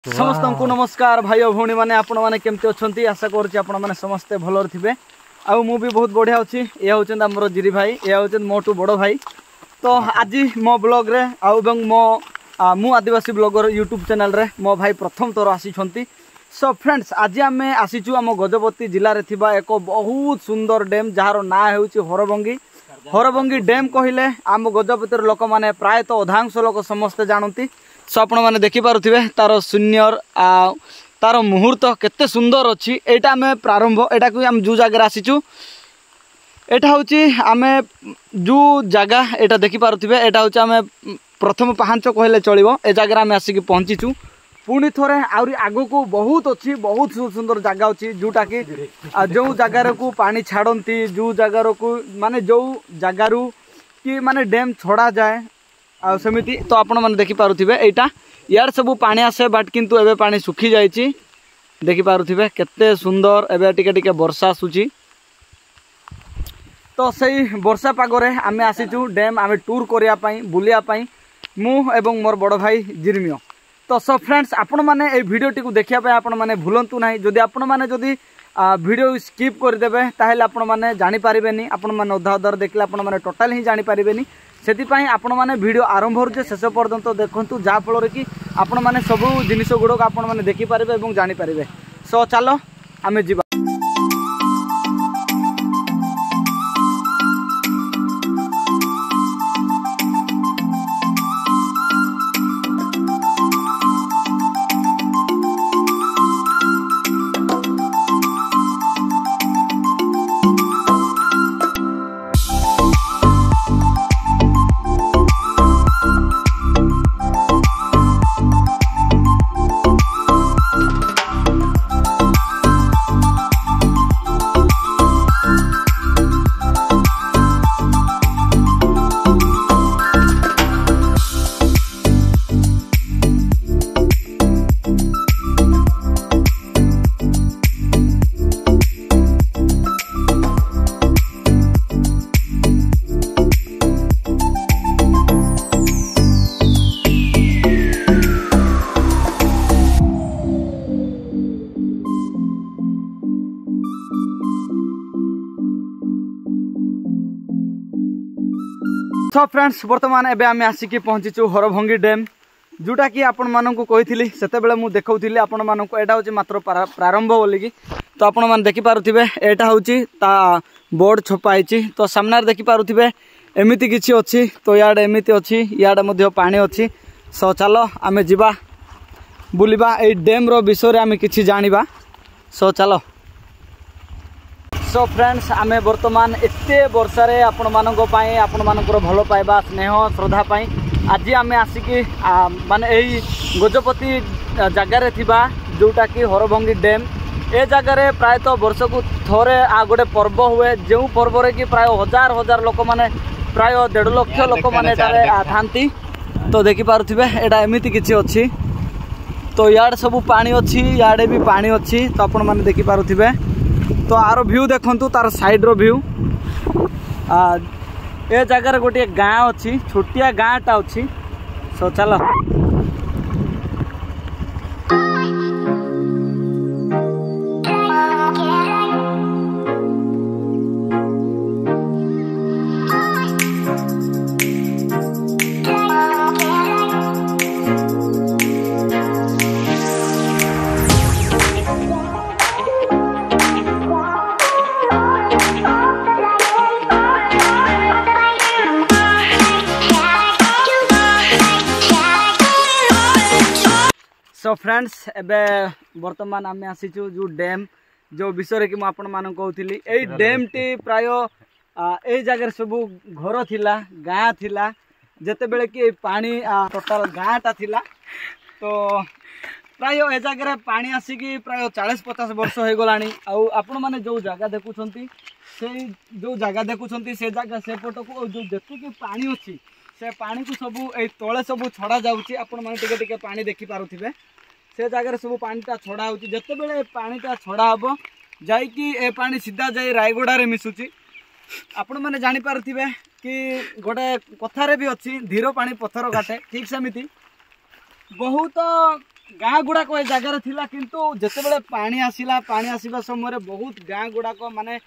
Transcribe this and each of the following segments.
समस्त को नमस्कार भाई और भौणी मैंने आपण मैंने केमती अच्छी आशा करें समस्ते भलर थे आउ मु भी बहुत बढ़िया अच्छी ये हूँ आमर जिरी भाई ये हूँ मोटू बड़ भाई। तो आज मो ब्लॉग रे मो मु आदिवासी ब्लॉगर यूट्यूब चैनल रे मो भाई प्रथम थर आसी। सो फ्रेंड्स आज आम आसीचु आम गजपति जिले में थिबा एक बहुत सुंदर डैम जार ना हो हरभंगी। हरभंगी डैम कहले आम गजपतिर लोक मैंने प्रायतः अधिकांश लोक समस्ते जानती। सो आपण मैंने देखिपे तार शून्यर तार मुहूर्त केते सुंदर अच्छी। एटा आम प्रारंभ एटा को आम जो जगह आसीचु एटा हूँ आम जो जगह एटा देखिपे एटा हूँ आम प्रथम पाहांच कहले चलो ए जगह आम आसिक पहुँचीचु। पुणी थोड़े आहरी आग को बहुत अच्छी बहुत सुंदर जगह अच्छी जोटा कि जो जगार को पानी छाड़ती जो जगार को माने जो जगार कि माने डैम छड़ा जाए सेमिति। तो आपण मैंने देखिपे एटा यार सब पानी आसे बाट किंतु एबे पानी सुखी जाइए देखिपे केते सुंदर एबे टिके टिके वर्षा आसुची। तो सही वर्षा पागरे आम आसीचु डैम आम टूर करने बुलायापाई मु एवं मोर बड़ भाई जिरमियो। तो सो फ्रेंड्स आपण मैंने ये भिडियोटी को देखिए आपण मैंने भूलंतु ना जदि आपण मैंने जदि वीडियो स्किप करदेवे ताहले आपण मैंने जानी पारिबेनी आपण मैंने अधा अधार देखले आपण मैंने टोटाल ही जानी पारिबेनी। सेतिपाई आपण मैंने वीडियो आरंभ से शेष पर्यंत देखंतु जहाँफल कि आपण मैंने सब जिनिस गुड़ाक आपण मैंने देखिपारे और जानीपारे। सो चलो आमे जीवा। तो फ्रेंड्स बर्तमान एबे आम आसिक पहुँचीचु हरभंगी डैम जोटा कि आपण मानू कही से मुझे देखी आपण मानक एटा हूँ मात्र प्रारंभ बोलिकी। तो आपण मैंने देखिपे एटा हूँ ता बोर्ड छपाई। तो सामने देखिपे एमती किसी अच्छी तो याडे एमती अच्छी याडे मध्य पानी अच्छी। सो चलो आमे जिबा बुलिबा ए डैम रो विषय आमे किछि जानिबा। सो चलो। सो फ्रेंड्स आमे वर्तमान एते वर्षारे आपण मानक पाई आपण मानकर भल पाइबा स्नेह श्रद्धा पाई आज आमे आसिकी माने एई गजपति जगार थिबा जोटा कि हरभंगी डैम ए जगार प्रायतः वर्ष को थोड़े गोटे पर्व हुए जो पर्व रे कि प्राय हजार हजार लोक माने प्राय 1.5 लाख लोक माने थांती। तो देखिपे एटा एमती किछि अच्छी तो याड सब पानी अच्छी याडे भी पानी अच्छी। तो आपण माने देखिपे तो आर व्यू देखंतु तार साइड रो व्यू ए जगार गोटे गाँ अच्छी छोटिया गाँटा अच्छी। सो चलो। सो फ्रेंड्स एबे वर्तमान आम आसीचु जो डैम जो विषय कि मुझे मान कहती यही डैम टी प्राय ए जगह सब घर थिला गाँ थिला जेते बेले कि पानी टोटाल गाँटा थिला। तो प्राय ए जगह पानी आसिकी प्राय 40-50 वर्ष हो गलानी। आपण माने जो जगह देखुछंती से जो जगह देखुछंती से जगह से पट को जो जति पानी अच्छी से पानी को सब ए तले सब छड़ा जाउची। आपण माने टिके टिके पानी देखि पारुथिबे से जगह सब पानीटा छड़ा होची जते बेले पानीटा छड़ा हबो जाई कि ए पानी सीधा जाई रायगड़ा रे मिसुची। आपण माने जानि पारुथिबे कि गोटे कथारे भी अच्छी धीर पानी पत्थर काटे ठीक सेमिति बहुत गाँ गुड़ाक ए जगार थिला किंतु जिते पानी आसिला पानी आसवा समय बहुत गाँ गुड़ाक माने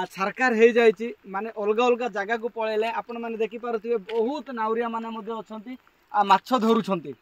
छारकार हो जाइए माने अलग अलग जगह को पलैले आपण मैंने देखिपे बहुत नाउरिया माने अच्छी माछ धरुंट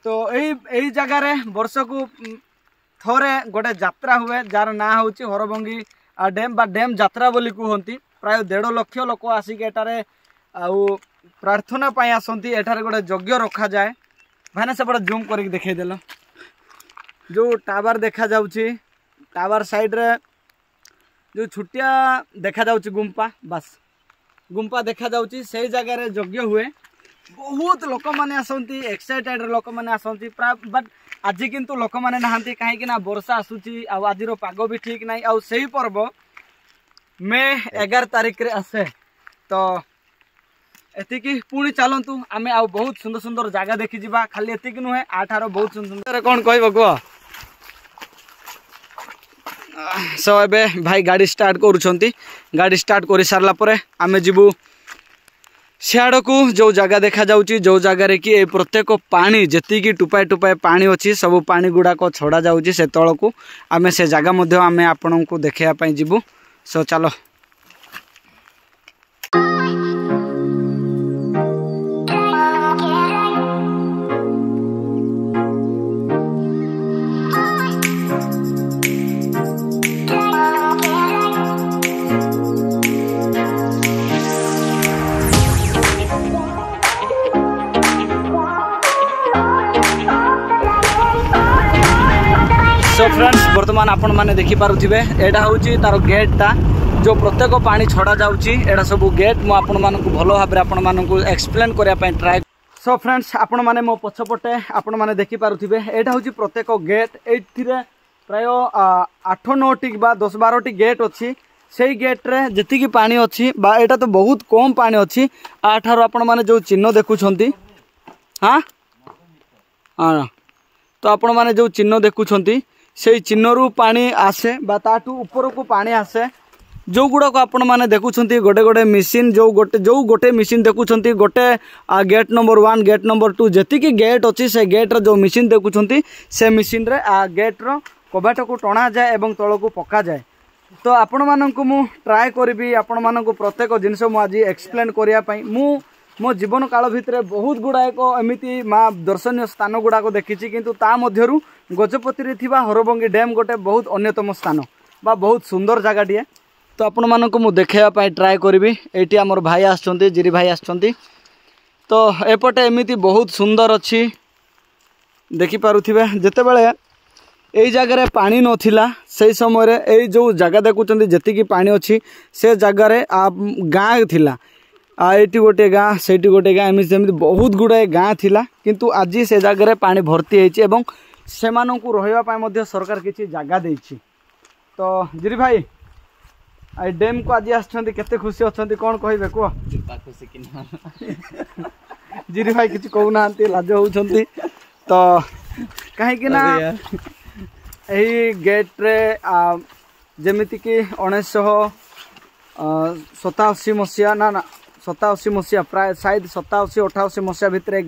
तो यही जगार वर्ष को थोड़े गोटे यात्रा हुए जार ना हूँ हरभंगी डैम बा डैम यात्रा बोली कहती प्राय 1.5 लाख लोक आसिक एटारे प्रार्थना पाई आसती एठारे गोटे यज्ञ रखा जाए भाईना से बड़ा जूम करके देखदेल जो टावर देखा जाउची टावर साइड रे जो छुटिया देखा जाउची गुंपा बस गुंपा देखा जाउची से जगह रे यज्ञ हुए बहुत लोक मैंने आसती एक्साइटेड लोक मैंने आसती बट आज किंतु लोक मैंने नहांती कहीं ना वर्षा आसूची आज पाग भी ठीक ना आउ सही पर्व मे 11 तारिख रे आसे तो एतिकी पुणी चलतु आम आउ बहुत सुंदर सुंदर जगह देखी जावा खाली एतिकी नुहे आठार बहुत सुंदर सुंदर कौन कह कह सो ए भाई गाड़ी स्टार्ट करुँच गाड़ी स्टार्ट कर सारा पर आम जीवु सियाड़ को जो जगह देखा जाउची जो जगह कि ए प्रत्येक पानी जेतिकी टुपाए टुपाए पानी अच्छी सब पानी गुड़ाक छड़ा जाउची से तल को आम से जगह मध्य आम आपण को देखा जीवु सो चलो सो फ्रेंड्स बर्तमान आपण मैंने देखिपे एटा हूँ तार गेटा जो प्रत्येक पानी छड़ा जाउची एटा सब गेट मु आपण मानकु भलो भाबरे आपण मानकु एक्सप्लेन करिया पय ट्राई सो फ्रेंड्स आपण माने मो पछपटे आपण माने देखि पारुथिबे एटा हूँ प्रत्येक गेट एथिरे प्राय 8-9 टी बा 10-12 टी गेट अछि सेही गेट रे जतिकी पानी अछि बा एटा तो बहुत कम पानी अछि आठार आपण माने जो चिन्ह देखुछंती हां हां तो आपण माने जो चिन्ह देखुछंती से चिन्हरु पानी आसे बा ताठू ऊपर को पानी आसे जो गुड़ाक आपण मैंने देखुंत गोटे गोटे मेसीन जो गोटे मेसीन देखुंत गोटे गेट नंबर 1 गेट नंबर 2 जी गेट अच्छी से गेट्र जो मेसीन देखुंत से मेसीन रे गेट रो कबाट को टणा जाए एवं तल को पका जाए तो आपण मानक मु ट्राए करी आपण मानक प्रत्येक जिनस मु आज एक्सप्लेन करने मु मो जीवन काल भितर बहुत गुड़ाक एमती माँ दर्शनीय स्थान गुड़ाक देखी किंतु ता मध्यरु गजपति थिबा हरभंगी डैम गोटे बहुत अन्यतम स्थान बा बहुत सुंदर जगह तो आपण मानक मु देखैया ट्राए करी एटी आमर भाई आछंती जिरी भाई आछंती तो एपटे एमती बहुत सुंदर अच्छी देखि पारुथिबे जेतेबेले एई जगह पानी नथिला से समय रे एई जो जगह देखुचंती जेतिकी पानी अच्छी से जगह रे गाँ थिला एटी गोटे गाँ सेठी गोटे गाँ एमती बहुत गुड़ाए गाँ थिला किंतु आज से जगह रे पानी भर्ती होईची एवं सेमानंकु रहिबा पाए मध्य सरकार किछि जगह देइछि तो जिरी भाई आई डैम को आज आछंती केते खुशी अछंती कोन कहिबे को खुशी कि जिरी भाई किछि कहू नांती लाज होउछंती तो काहे कि ना एही गेट रे जेमिति कि 1987 मसिया ना 87 मसिया प्राय शायद 87-88 मसिया भितर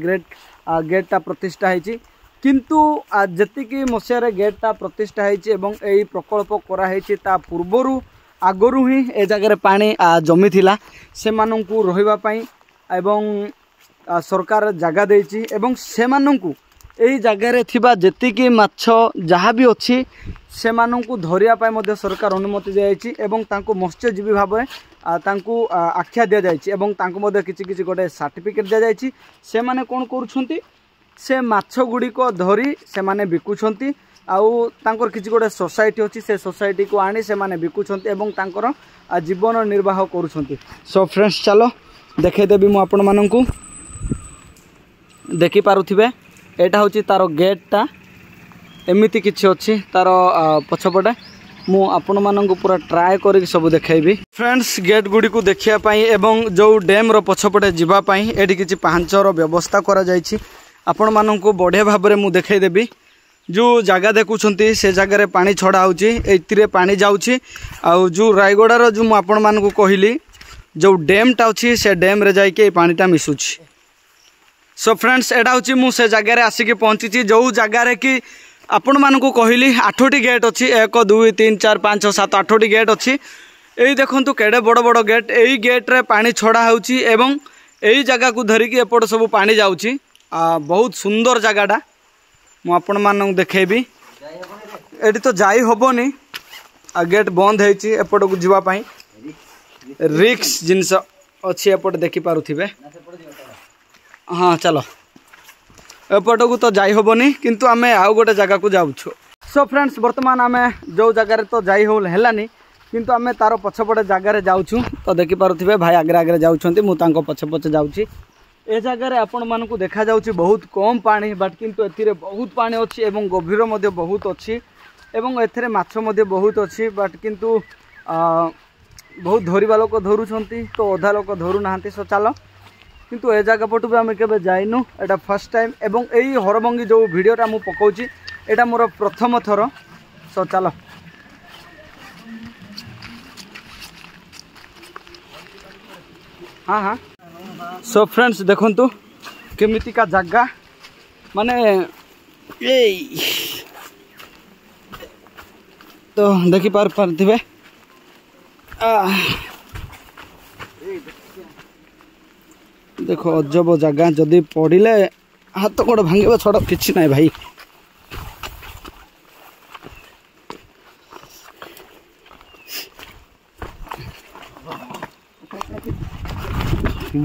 गेटा प्रतिष्ठा होती किंतु जतिकी मसीह गेटा प्रतिष्ठा होती एवं यही प्रकल्प कराई ता पूर्वर आगरू ही ए जगह पानी जमी थिला से माननकु रहिबा पई एवं सरकार जगह देछि एवं से माननकु एही जगह रे थिबा जतिकी माछ जहाँ भी अच्छी से माननकु धरिया पई मध्ये सरकार अनुमति दियाछि एवं तांको मत्स्यजीवी भाबे तांको आख्या दिया जायछि एवं तांको मध्ये किछि किछि गोटे सर्टिफिकेट दिया जायछि से माने कोन करूछंती से माछ गुडी को धरी से माने बिकुछंती आउ तांकर किछि गोटे सोसाइटी अछि से सोसाइटी को आनी से माने बिकुछंती एवं तांकर जीवन निर्वाह करूछंती सो फ्रेंड्स चलो देखे देबी मु आपण माननकु देखि पारुथिबे एटा होछि तारो गेटटा एमिति किछि अछि तारो पछपटे मु आपण माननकु पूरा ट्राए करी सब देखैबी फ्रेंड्स गेट गुडी को देखिया पई एवं जो डैम रो पछपटे जिबा पई एठी किछि पांचर व्यवस्था करा जायछि आपण माननकु बढ़िया भाबरे मु देखै देबी जो जगह देखुछंती से जगह रे पानी छड़ा होछि एतिरे पानी जाउछि आ जो रायगड़ा रो जो मु आपण माननकु कहिली जो डैम टा अछि से डैम रे जाय के पानी टा मिसुछि सो फ्रेंड्स एटा हूँ मुझे जगार आसिक पहुँची जो जगार कि आपण मानू कहली 8टी गेट अच्छी 1 2 3 4 5 6 7 8टी गेट अच्छी यही देखु केड़े बड़ बड़ गेट यही गेट्रे पानी छड़ा होची एवं यही जगह को धरिकी एपट सब पानी जाऊँगी बहुत सुंदर जगहटा मुझे मानू देखेबी एटी तो जाई हबनी गेट बंद होती एपट को जीवाई रिक्स जिनस अच्छी एपट देखी पारुथिबे हाँ चलो एपट को तो जाई हबनी किंतु आमे आउ गोटे जगह को जाऊँ। सो फ्रेंड्स बर्तमान आमे जो जगार तो जाई होलानी किंतु आमे तार पछपटे जगार जाऊँ तो देखी पारुथिबे भाई आगे आगे जाउछंती मु तांको पछे पछे जाउछी ए जगार आपण मानकु देखा जाउची बहुत कम पानी बट किंतु एथिरे बहुत पानी अछि एवं गभीर मध्ये बहुत अछि एवं एथिरे माछ मध्ये बहुत अछि बट किंतु बहुत धरिबा लोक धरुछंती तो अधा लोक धरु नाहंती। सो चलो किंतु ए जगह पटु भी आम केबे जाइनु एटा फर्स्ट टाइम एवं एई हरबंगी जो वीडियोटा मु पकाउची एटा मोर प्रथम थर। सो चलो हाँ हाँ सो फ्रेंड्स देखंतु केमिति का जगह माने ए तो देखि पारथिबे देखो अजब जगह जदि पड़े हाथ गोड़ भांगे छड़ कि ना भाई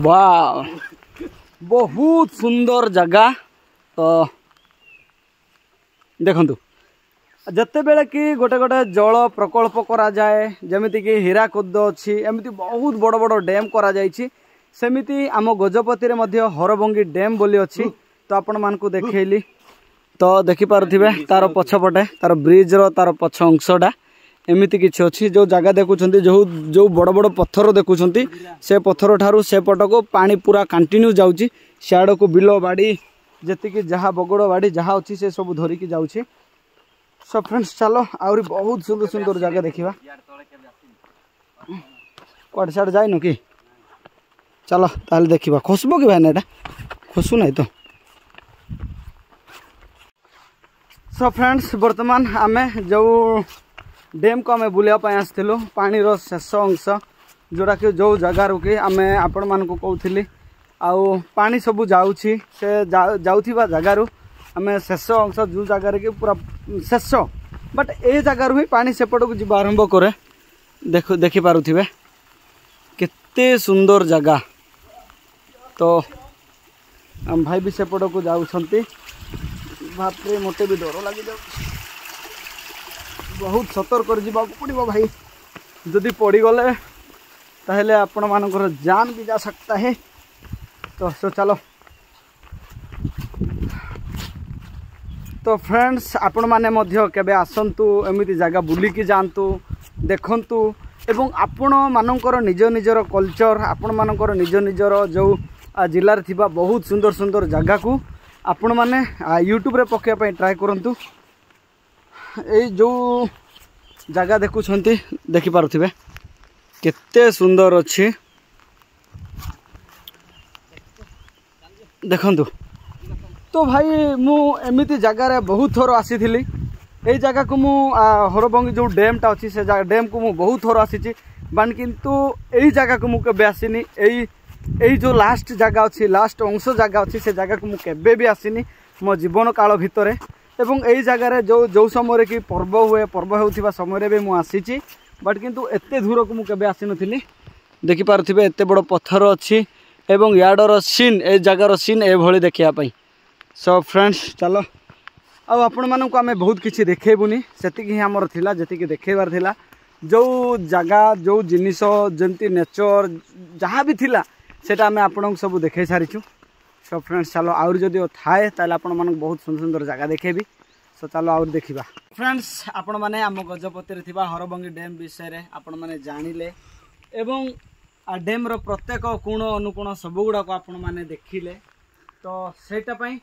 वाह बहुत सुंदर जगह। तो देखंतु जते बेले कि गोटे गोटे जल प्रकल्प करा जाए जमिति कि हीराकुद अच्छी एमती बहुत बड़ बड़ डैम करा जायछि सेमिति आम गजपति रे मध्य हरबंगी डैम बोली अच्छी तो आपण मानकु देखैली तो देखि पारुथिबे तार पछपटे तार ब्रिज रो तार पछ अंशटा एमिति किछि अछि जो जगह देखुछंती जो जो बड़ बड़ पत्थर देखुछंती से पत्थर ठारू से पटको पानी पूरा कंटिन्यू जाउची सियाड़ को बिलो बाड़ी जेतिकी जहा बगड़ बाड़ी जहा अछि से सब धरिकी जाउची। सो फ्रेंड्स चलो आउरी बहुत सुंदर सुंदर जगह देखिबा कोड साइड जाइनु कि चलो ताल देखिबा खसबो कि भाई एटा खसु नहीं तो। सो फ्रेंड्स वर्तमान आमे जो डैम को आमे बुलिया आसथिलु पानी रो शेष अंश जोड़ा कि जो जगार कि आमे आपण मानकु कहउथिली आउ पानी सब जाउछि से जाउथिबा जगारु आमे शेष अंश जो जगार कि पूरा शेष बट ए जगार ही पानी सेपट को जीवा आरंभ करे देखि पारुथिबे केते सुंदर जगह। तो हम भाई भी सेपट को जाउछंती बापरे मते भी डर लगी जाउ बहुत सतर्क कर जीवा पड़ो भाई जदि पड़ी गले ताहले आपण मानकर जान भी जा सकता है। तो चलो तो फ्रेंड्स आपण माने मध्य केबे आसंतु एमिति जगह बुलिकी जानतु देखंतु एवं आपण मानकर निज निजर कल्चर आपण मानकर निज निजर जो जिले में थिबा बहुत सुंदर सुंदर जगह को आपण माने यूट्यूब रे पकेया पई ट्राई करंतु ए जो जगह देखुछंती देखि पारुथिबे केते सुंदर अछि देखंतु। तो भाई मु एमिति जगह रे बहुत थोर आसी थिली ए जगह को मु हरबंगी जो डैम टा अछि से डैम को मु बहुत थोर आसी बन किंतु एई जगह को मु केबे आसीनी एई जो लास्ट जगह अच्छी लास्ट अंश जगह अच्छी से जगह को मुझे केबे भी आसीनी मो जीवन काल भितर एवं यही जगार जो जो समय कि पर्व हुए पर्व होउथिबा समय भी मुझे आसी बट किंतु एते दूर को मुझे केबे आसी नथिली देखि पारुथिबे एते बड़ पत्थर अच्छी एवं याडर सीन ए जगार सीन ए भली देखिया पई। सो फ्रेंड्स चलो आपण मानक आमे बहुत किछि देखेबुनी सेति कि हमर थिला जति कि देखेबार थिला जो जगह जो जिनिस जंती नेचर जहाँ भी थिला सेटा आमे आपन सब देखे सारिछु। सो फ्रेंड्स चलो आउर जदि थाए ताले आपण मानक बहुत सुंदर सुंदर जगह देखेबी। सो चलो आउर देखिबा। फ्रेंड्स आपण माने आम गजपति रे थिबा हरबंगी डैम विषय रे आपण माने जानिले एवं डैम रो प्रत्येक कोण अनुकोण सब गुडा को आपण माने देखिले तो सेटा पई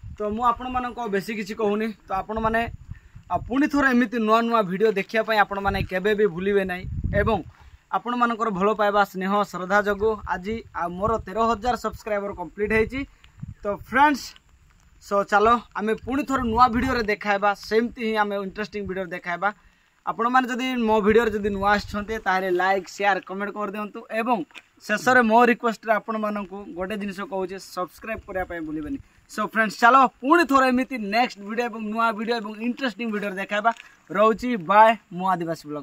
तो मु आपण मानक बेसी किछि कहूनी तो आपण माने पुणी थोर एमती नुआ नुआ भिडियो देखिया आपण माने केबे भी भूलिबे नाही एवं आपण मानकर भलो पाइबा स्नेह श्रद्धा जगु आज मोर 13,000 सब्सक्राइबर कंप्लीट हेची तो फ्रेंड्स सो चलो आम पुणी थोर नुआ वीडियो रे देखाइबा सेमती ही आम इंटरेस्टिंग वीडियो देखाइबा आपण मैंने जदि मो वीडियो जदि नुआ आछन्ते तारे लाइक शेयर कमेंट कर दियंतु एवं शेष में मो रिक्वेस्ट आपण मानकु गोटे जिनिस कहूचे सब्सक्राइब करिया पय भूलिबेनी सो फ्रेंड्स चलो पुणी थोर एमिति नेक्स्ट वीडियो एवं नुआ वीडियो एवं इंटरेस्टिंग वीडियो देखाइबा रहउची बाय मो आदिवासी ब्लॉगर।